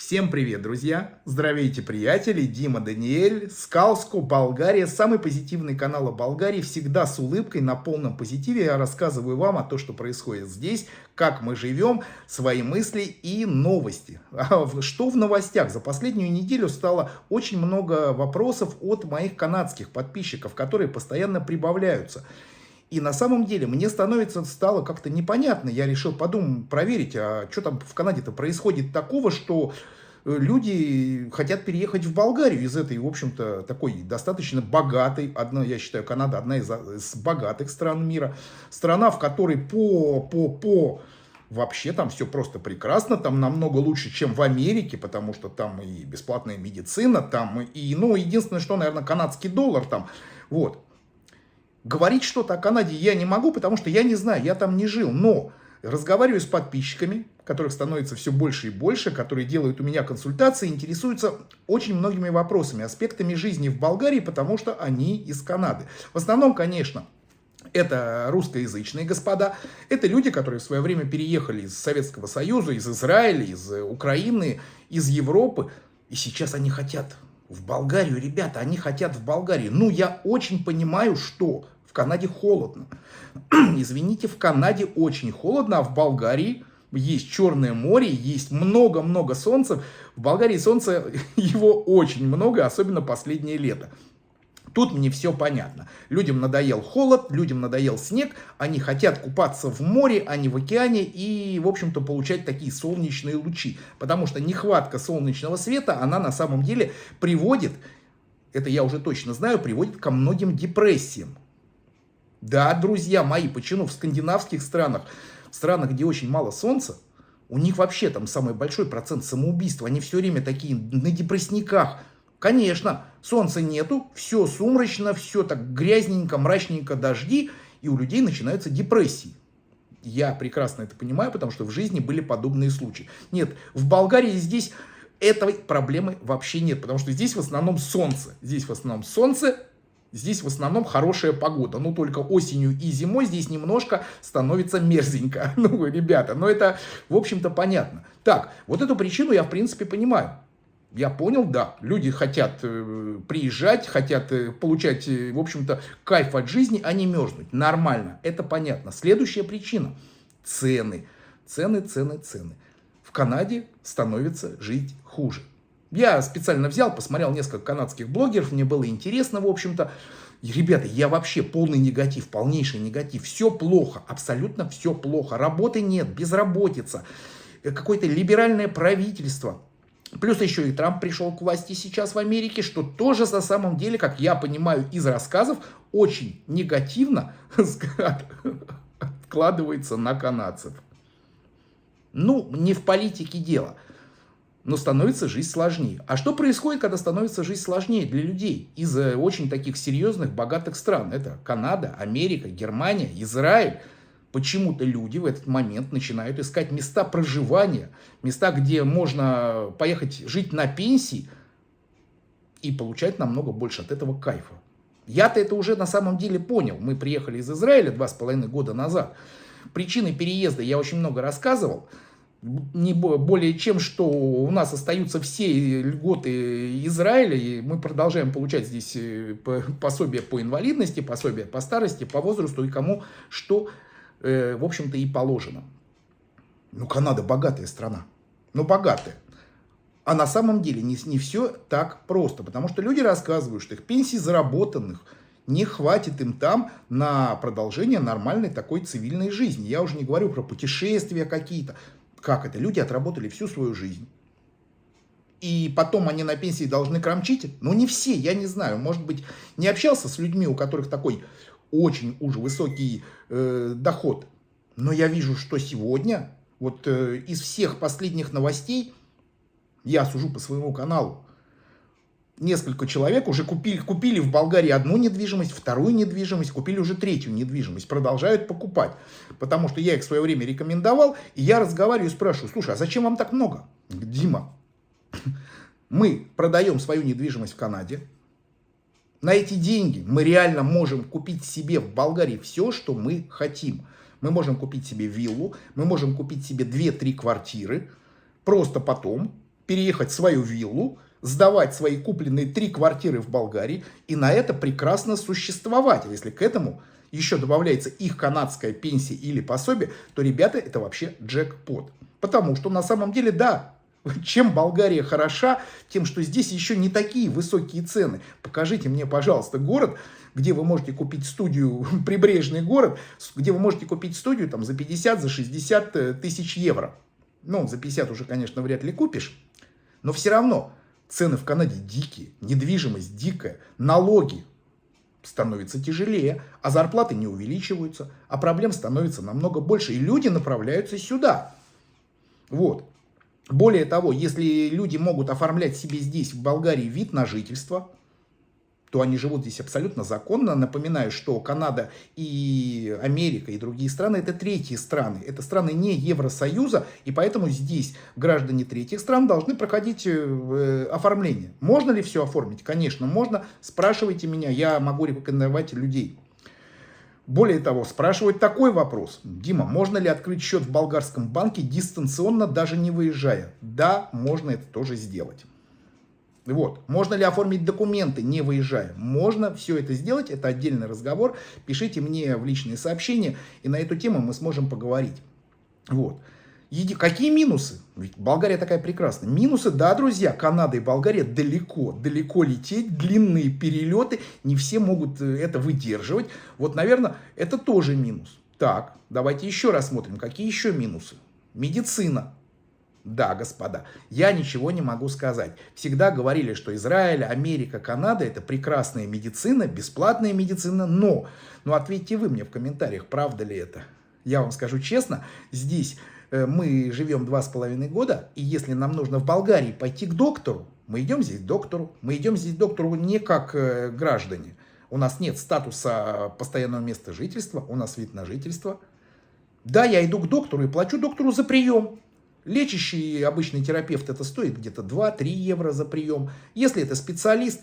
Всем привет, друзья! Здравейте, приятели! Дима Даниэль, Скалско, Болгария. Самый позитивный канал о Болгарии. Всегда с улыбкой, на полном позитиве. Я рассказываю вам о том, что происходит здесь, как мы живем, свои мысли и новости. Что в новостях? За последнюю неделю стало очень много вопросов от моих канадских подписчиков, которые постоянно прибавляются. И на самом деле мне стало как-то непонятно. Я решил проверить, а что там в Канаде-то происходит такого, что люди хотят переехать в Болгарию из этой, в общем-то, такой достаточно богатой, я считаю, Канада одна из богатых стран мира, страна, в которой вообще там все просто прекрасно, там намного лучше, чем в Америке, потому что там и бесплатная медицина, там единственное, что, наверное, канадский доллар там, вот. Говорить что-то о Канаде я не могу, потому что я не знаю, я там не жил. Но разговариваю с подписчиками, которых становится все больше и больше, которые делают у меня консультации, интересуются очень многими вопросами, аспектами жизни в Болгарии, потому что они из Канады. В основном, конечно, это русскоязычные господа, это люди, которые в свое время переехали из Советского Союза, из Израиля, из Украины, из Европы, и сейчас они хотят в Болгарию, ребята, они хотят в Болгарию. Ну, я очень понимаю, что в Канаде холодно. Извините, в Канаде очень холодно, а в Болгарии есть Черное море, есть много-много солнца. В Болгарии солнца его очень много, особенно последнее лето. Тут мне все понятно. Людям надоел холод, людям надоел снег, они хотят купаться в море, а не в океане и, в общем-то, получать такие солнечные лучи. Потому что нехватка солнечного света, она на самом деле приводит, это я уже точно знаю, приводит ко многим депрессиям. Да, друзья мои, почему в скандинавских странах, в странах, где очень мало солнца, у них вообще там самый большой процент самоубийств, они все время такие на депрессниках. Конечно, солнца нету, все сумрачно, все так грязненько, мрачненько, дожди, и у людей начинаются депрессии. Я прекрасно это понимаю, потому что в жизни были подобные случаи. Нет, в Болгарии здесь этой проблемы вообще нет, потому что здесь в основном солнце. Здесь в основном солнце, здесь в основном хорошая погода. Ну, только осенью и зимой здесь немножко становится мерзенько. Ну, ребята, это, в общем-то, понятно. Так, вот эту причину я, в принципе, понимаю. Я понял, да, люди хотят приезжать, хотят получать, в общем-то, кайф от жизни, а не мерзнуть. Нормально, это понятно. Следующая причина – цены. Цены. В Канаде становится жить хуже. Я специально взял, посмотрел несколько канадских блогеров, мне было интересно, в общем-то. И, ребята, я вообще полный негатив, полнейший негатив. Все плохо, абсолютно все плохо. Работы нет, безработица, какое-то либеральное правительство. Плюс еще и Трамп пришел к власти сейчас в Америке, что тоже на самом деле, как я понимаю из рассказов, очень негативно откладывается на канадцев. Ну, не в политике дело, но становится жизнь сложнее. А что происходит, когда становится жизнь сложнее для людей из очень таких серьезных, богатых стран? Это Канада, Америка, Германия, Израиль. Почему-то люди в этот момент начинают искать места проживания, места, где можно поехать жить на пенсии и получать намного больше от этого кайфа. Я-то это уже на самом деле понял. Мы приехали из Израиля 2,5 года назад. Причины переезда я очень много рассказывал. Не более чем, что у нас остаются все льготы Израиля, и мы продолжаем получать здесь пособие по инвалидности, пособие по старости, по возрасту и кому что, в общем-то, и положено. Ну, Канада богатая страна. Ну, богатая. А на самом деле не все так просто. Потому что люди рассказывают, что их пенсий заработанных не хватит им там на продолжение нормальной такой цивильной жизни. Я уже не говорю про путешествия какие-то. Как это? Люди отработали всю свою жизнь. И потом они на пенсии должны кромчить? Ну, не все, я не знаю. Может быть, не общался с людьми, у которых такой очень уже высокий доход. Но я вижу, что сегодня, вот из всех последних новостей, я сужу по своему каналу, несколько человек уже купили в Болгарии одну недвижимость, вторую недвижимость, купили уже третью недвижимость, продолжают покупать. Потому что я их в свое время рекомендовал, и я разговариваю и спрашиваю: слушай, а зачем вам так много? Дима, мы продаем свою недвижимость в Канаде. На эти деньги мы реально можем купить себе в Болгарии все, что мы хотим. Мы можем купить себе виллу, мы можем купить себе 2-3 квартиры. Просто потом переехать в свою виллу, сдавать свои купленные 3 квартиры в Болгарии и на это прекрасно существовать. А если к этому еще добавляется их канадская пенсия или пособие, то, ребята, это вообще джекпот. Потому что на самом деле, да, чем Болгария хороша, тем, что здесь еще не такие высокие цены. Покажите мне, пожалуйста, город, где вы можете купить студию, прибрежный город, где вы можете купить студию там, за 50, за 60 тысяч евро. Ну, за 50 уже, конечно, вряд ли купишь, но все равно цены в Канаде дикие, недвижимость дикая, налоги становится тяжелее, а зарплаты не увеличиваются, а проблем становится намного больше, и люди направляются сюда. Вот. Более того, если люди могут оформлять себе здесь, в Болгарии, вид на жительство, то они живут здесь абсолютно законно. Напоминаю, что Канада и Америка и другие страны — это третьи страны. Это страны не Евросоюза, и поэтому здесь граждане третьих стран должны проходить оформление. Можно ли все оформить? Конечно, можно. Спрашивайте меня, я могу рекомендовать людей. Более того, спрашивают такой вопрос. Дима, можно ли открыть счет в болгарском банке дистанционно, даже не выезжая? Да, можно это тоже сделать. Вот. Можно ли оформить документы, не выезжая? Можно все это сделать, это отдельный разговор. Пишите мне в личные сообщения, и на эту тему мы сможем поговорить. Вот. Какие минусы? Ведь Болгария такая прекрасная. Минусы, да, друзья, Канада и Болгария далеко лететь, длинные перелеты, не все могут это выдерживать. Вот, наверное, это тоже минус. Так, давайте еще рассмотрим, какие еще минусы. Медицина. Да, господа, я ничего не могу сказать. Всегда говорили, что Израиль, Америка, Канада — это прекрасная медицина, бесплатная медицина, но ответьте вы мне в комментариях, правда ли это? Я вам скажу честно, здесь мы живем 2,5 года, и если нам нужно в Болгарии пойти к доктору, мы идем здесь к доктору. Мы идем здесь к доктору не как граждане. У нас нет статуса постоянного места жительства, у нас вид на жительство. Да, я иду к доктору и плачу доктору за прием. Лечащий обычный терапевт, это стоит где-то 2-3 евро за прием. Если это специалист,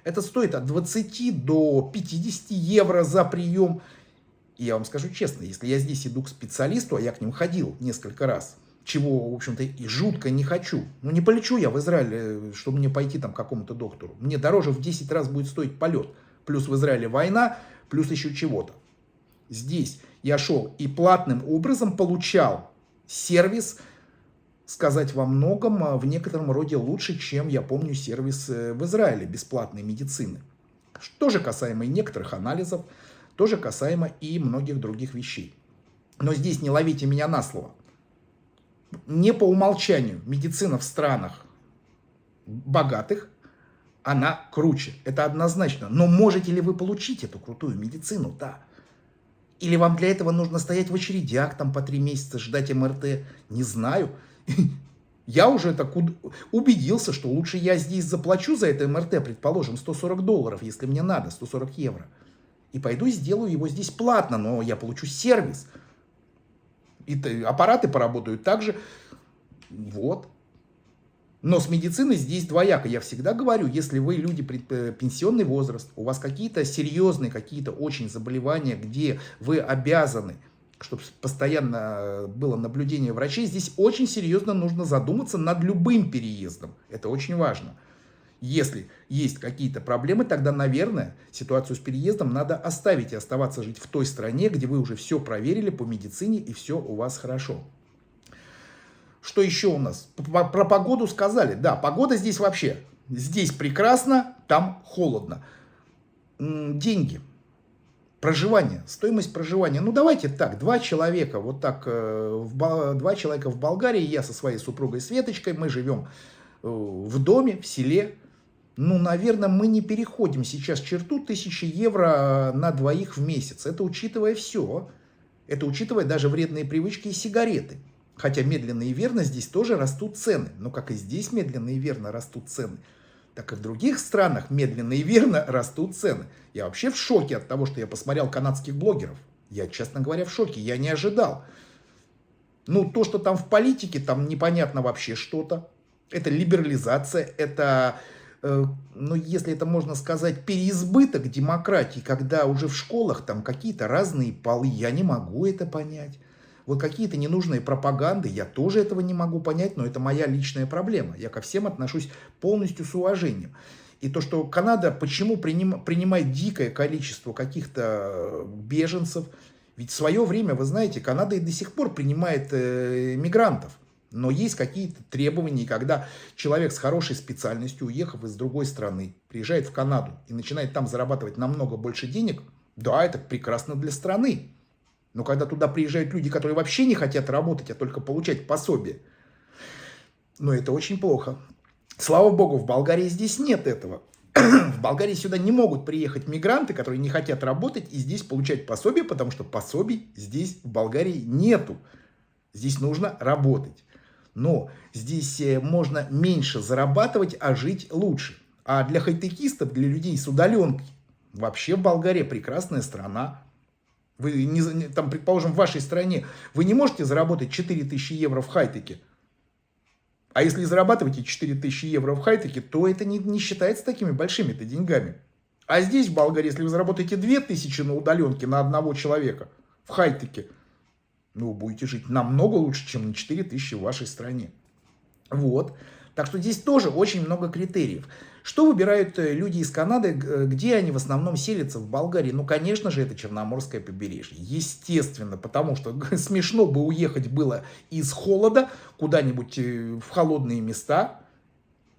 это стоит от 20 до 50 евро за прием. И я вам скажу честно, если я здесь иду к специалисту, а я к ним ходил несколько раз, чего, в общем-то, и жутко не хочу. Ну, не полечу я в Израиль, чтобы мне пойти там к какому-то доктору. Мне дороже в 10 раз будет стоить полет. Плюс в Израиле война, плюс еще чего-то. Здесь я шел и платным образом получал сервис, сказать во многом, в некотором роде лучше, чем я помню сервис в Израиле бесплатной медицины. Что же касаемо и некоторых анализов, тоже касаемо и многих других вещей. Но здесь не ловите меня на слово. Не по умолчанию медицина в странах богатых, она круче. Это однозначно. Но можете ли вы получить эту крутую медицину? Да. Или вам для этого нужно стоять в очередях там по 3 месяца, ждать МРТ? Не знаю. Я уже так убедился, что лучше я здесь заплачу за это МРТ, предположим, $140, если мне надо, 140 евро. И пойду и сделаю его здесь платно, но я получу сервис. И аппараты поработают так же. Вот. Но с медициной здесь двояко. Я всегда говорю, если вы люди пенсионный возраст, у вас какие-то серьезные, какие-то очень заболевания, где вы обязаны, чтобы постоянно было наблюдение врачей, здесь очень серьезно нужно задуматься над любым переездом. Это очень важно. Если есть какие-то проблемы, тогда, наверное, ситуацию с переездом надо оставить и оставаться жить в той стране, где вы уже все проверили по медицине и все у вас хорошо. Что еще у нас? Про погоду сказали. Да, погода здесь вообще. Здесь прекрасно, там холодно. Деньги. Проживание, стоимость проживания. Ну, давайте так, 2 человека, вот так, 2 человека в Болгарии, я со своей супругой Светочкой, мы живем в доме, в селе. Ну, наверное, мы не переходим сейчас черту 1000 евро на двоих в месяц. Это учитывая все. Это учитывая даже вредные привычки и сигареты. Хотя медленно и верно здесь тоже растут цены. Но как и здесь медленно и верно растут цены, так и в других странах медленно и верно растут цены. Я вообще в шоке от того, что я посмотрел канадских блогеров. Я, честно говоря, в шоке. Я не ожидал. Ну, то, что там в политике, там непонятно вообще что-то. Это либерализация, это, ну, если это можно сказать, переизбыток демократии, когда уже в школах там какие-то разные полы. Я не могу это понять. вот какие-то ненужные пропаганды, я тоже этого не могу понять, но это моя личная проблема. Я ко всем отношусь полностью с уважением. И то, что Канада почему принимает дикое количество каких-то беженцев, ведь в свое время, вы знаете, Канада и до сих пор принимает мигрантов. Но есть какие-то требования, когда человек с хорошей специальностью, уехав из другой страны, приезжает в Канаду и начинает там зарабатывать намного больше денег, да, это прекрасно для страны. Но когда туда приезжают люди, которые вообще не хотят работать, а только получать пособие, ну это очень плохо. Слава богу, в Болгарии здесь нет этого. В Болгарии сюда не могут приехать мигранты, которые не хотят работать и здесь получать пособие, потому что пособий здесь в Болгарии нету. Здесь нужно работать. Но здесь можно меньше зарабатывать, а жить лучше. А для хай-текистов, для людей с удаленки, вообще Болгария прекрасная страна. Вы, там, предположим, в вашей стране вы не можете заработать 4000 евро в хай-теке. А если зарабатываете 4000 евро в хай-теке, то это не считается такими большими-то деньгами. А здесь, в Болгарии, если вы заработаете 2000 на удаленке на одного человека в хай-теке, ну, вы будете жить намного лучше, чем на 4000 в вашей стране. Вот. Так что здесь тоже очень много критериев. Что выбирают люди из Канады, где они в основном селятся в Болгарии? Ну, конечно же, это Черноморское побережье. Естественно, потому что смешно бы уехать было из холода куда-нибудь в холодные места.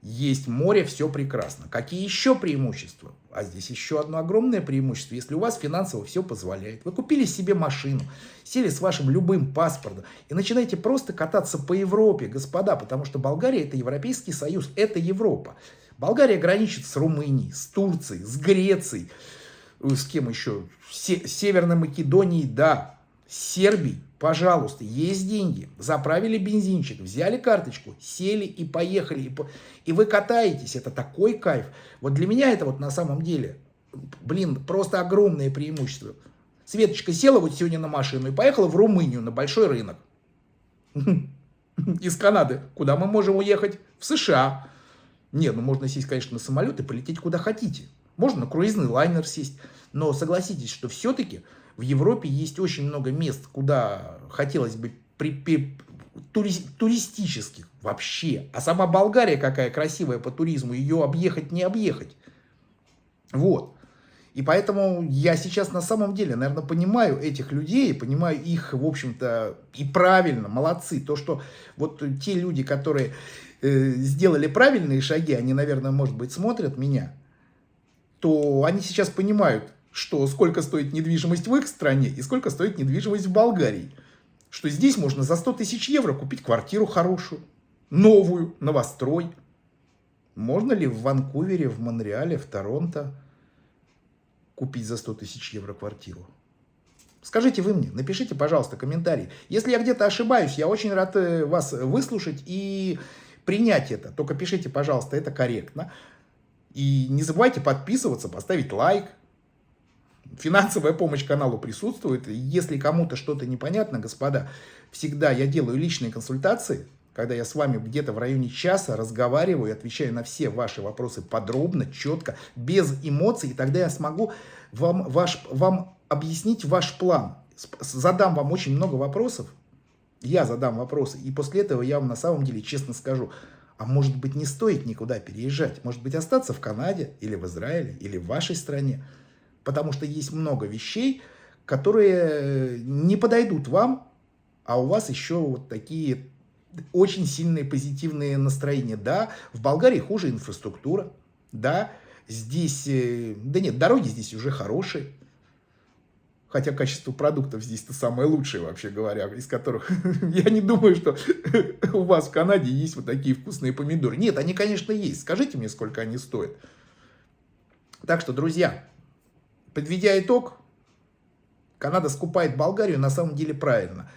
Есть море, все прекрасно. Какие еще преимущества? А здесь еще одно огромное преимущество. Если у вас финансово все позволяет, вы купили себе машину, сели с вашим любым паспортом и начинаете просто кататься по Европе, господа, потому что Болгария — это Европейский Союз, это Европа. Болгария граничит с Румынией, с Турцией, с Грецией, с кем еще? С Северной Македонией, да, с Сербией. Пожалуйста, есть деньги, заправили бензинчик, взяли карточку, сели и поехали. И вы катаетесь, это такой кайф. Вот для меня это вот на самом деле, блин, просто огромное преимущество. Светочка села вот сегодня на машину и поехала в Румынию на большой рынок. Из Канады. Куда мы можем уехать? В США. Не, ну можно сесть, конечно, на самолет и полететь куда хотите. Можно на круизный лайнер сесть. Но согласитесь, что все-таки в Европе есть очень много мест, куда хотелось бы туристических вообще. А сама Болгария какая красивая по туризму, ее объехать не объехать. Вот. И поэтому я сейчас на самом деле, наверное, понимаю этих людей, понимаю их, в общем-то, и правильно, молодцы. То, что вот те люди, которые сделали правильные шаги, они, наверное, может быть, смотрят меня, то они сейчас понимают, что сколько стоит недвижимость в их стране и сколько стоит недвижимость в Болгарии. Что здесь можно за 100 тысяч евро купить квартиру хорошую, новую, новострой. Можно ли в Ванкувере, в Монреале, в Торонто купить за 100 тысяч евро квартиру? Скажите вы мне, напишите, пожалуйста, комментарий. Если я где-то ошибаюсь, я очень рад вас выслушать и принять это. Только пишите, пожалуйста, это корректно. И не забывайте подписываться, поставить лайк. Финансовая помощь каналу присутствует. Если кому-то что-то непонятно, господа, всегда я делаю личные консультации, когда я с вами где-то в районе часа разговариваю и отвечаю на все ваши вопросы подробно, четко, без эмоций, и тогда я смогу вам объяснить ваш план. Задам вам очень много вопросов, я задам вопросы, и после этого я вам на самом деле честно скажу, а может быть не стоит никуда переезжать, может быть остаться в Канаде, или в Израиле, или в вашей стране. Потому что есть много вещей, которые не подойдут вам, а у вас еще вот такие очень сильные позитивные настроения. Да, в Болгарии хуже инфраструктура. Да, здесь, да нет, дороги здесь уже хорошие. Хотя качество продуктов здесь-то самое лучшее, вообще говоря, из которых я не думаю, что у вас в Канаде есть вот такие вкусные помидоры. Нет, они, конечно, есть. Скажите мне, сколько они стоят. Так что, друзья, подведя итог, Канада скупает Болгарию на самом деле правильно.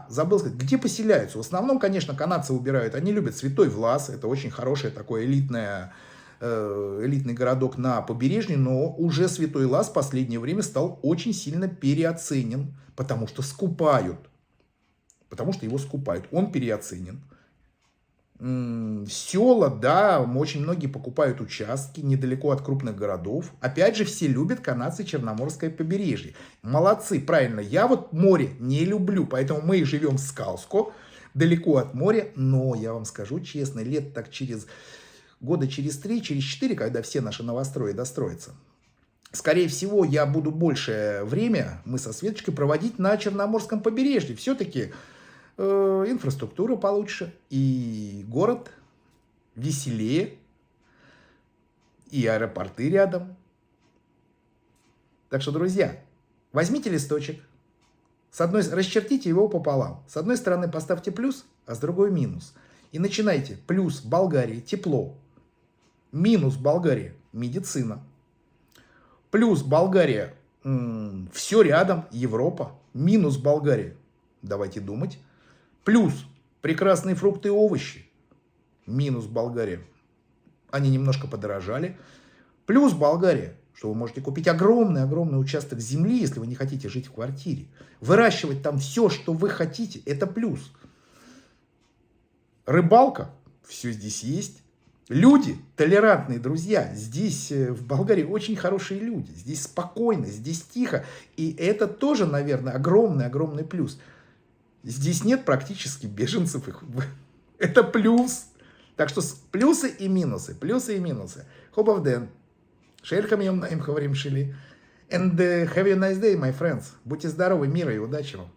Забыл сказать, где поселяются? В основном, конечно, канадцы убирают. Они любят Святой Влас. Это очень хороший такой элитный городок на побережье. Но уже Святой Влас в последнее время стал очень сильно переоценен. Потому что скупают. Потому что его скупают. Он переоценен. Села, да, очень многие покупают участки недалеко от крупных городов. Опять же, все любят канадцы Черноморское побережье. Молодцы, правильно. Я вот море не люблю, поэтому мы и живем в Скалско, далеко от моря. Но я вам скажу честно, лет так года через 3, через 4, когда все наши новострои достроятся, скорее всего, я буду большее время, мы со Светочкой, проводить на Черноморском побережье. Все-таки инфраструктура получше, и город веселее, и аэропорты рядом. Так что, друзья, возьмите листочек, расчертите его пополам. С одной стороны поставьте плюс, а с другой минус. И начинайте. Плюс Болгария, тепло. Минус Болгария, медицина. Плюс Болгария, все рядом, Европа. Минус Болгария, давайте думать. Плюс прекрасные фрукты и овощи. Минус Болгария, они немножко подорожали. Плюс Болгария, что вы можете купить огромный-огромный участок земли, если вы не хотите жить в квартире. Выращивать там все, что вы хотите, это плюс. Рыбалка, все здесь есть. Люди толерантные, друзья. Здесь, в Болгарии, очень хорошие люди. Здесь спокойно, здесь тихо. И это тоже, наверное, огромный-огромный плюс. Здесь нет практически беженцев. Это плюс. Так что плюсы и минусы. Плюсы и минусы. Хобавден. Шельхам ем наим хаварим шили. And have a nice day, my friends. Будьте здоровы, мира и удачи вам.